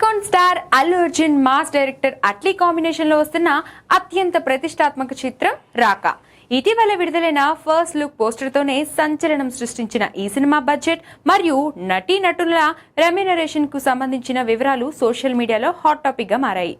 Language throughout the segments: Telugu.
Icon star Allu Arjun mass director Atlee combination లో వస్తున్న అత్యంత ప్రతిష్టాత్మక చిత్రం రాకా. ఇటీవల విడుదలైన ఫస్ట్ లుక్ పోస్టర్ తోనే సంచలనం సృష్టించిన ఈ సినిమా బడ్జెట్ మరియు నటీనటుల రెమ్యునరేషన్ కు సంబంధించిన వివరాలు సోషల్ మీడియాలో హాట్ టాపిక్ గా మారాయి.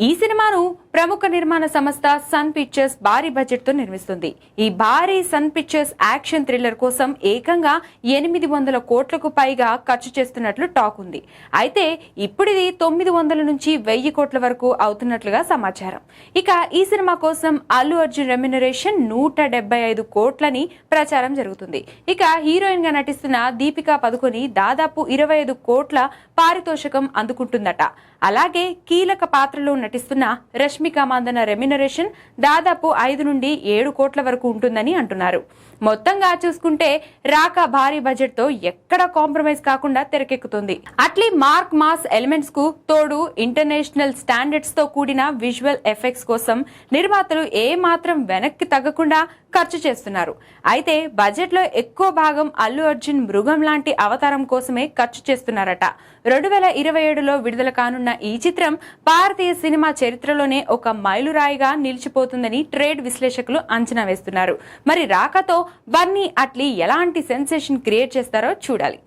ఈ సినిమాను ప్రముఖ నిర్మాణ సంస్థ సన్ పిక్చర్స్ భారీ బడ్జెట్ తో నిర్మిస్తుంది. ఈ భారీ సన్ పిక్చర్స్ యాక్షన్ థ్రిల్లర్ కోసం ఏకంగా 800 కోట్లకు పైగా ఖర్చు చేస్తున్నట్లు టాక్ ఉంది. అయితే ఇప్పుడు ఇది 900 నుంచి 1000 కోట్ల వరకు అవుతున్నట్లుగా సమాచారం. ఇక ఈ సినిమా కోసం అల్లు అర్జున్ రెమ్యునరేషన్ 175 కోట్లని ప్రచారం జరుగుతుంది. ఇక హీరోయిన్ గా నటిస్తున్న దీపికా పదుకొని దాదాపు 25 కోట్ల పారితోషికం అందుకుంటుందట. అలాగే కీలక పాత్రలో నటిస్తున్న రష్మిక మందన రెమ్యునరేషన్ దాదాపు 5 నుండి 7 కోట్ల వరకు ఉంటుందని అంటున్నారు. మొత్తంగా చూసుకుంటే రాకా భారీ బడ్జెట్ తో ఎక్కడ కాంప్రమైజ్ కాకుండా తెరకెక్కుతుంది. అట్లీ మార్క్ మాస్ ఎలిమెంట్స్ కు తోడు ఇంటర్నేషనల్ స్టాండర్డ్స్ తో కూడిన విజువల్ ఎఫెక్ట్స్ కోసం నిర్మాతలు ఏ మాత్రం వెనక్కి తగ్గకుండా ఖర్చు చేస్తున్నారు. అయితే బడ్జెట్ లో ఎక్కువ భాగం అల్లు అర్జున్ మృగం లాంటి అవతారం కోసమే ఖర్చు చేస్తున్నారట. 2027లో విడుదల కానున్న ఈ చిత్రం భారతీయ సినిమా చరిత్రలోనే ఒక మైలురాయిగా నిలిచిపోతుందని ట్రేడ్ విశ్లేషకులు అంచనా వేస్తున్నారు. మరి రాకాతో బన్నీ అట్లీ ఎలాంటి సెన్సేషన్ క్రియేట్ చేస్తారో చూడాలి.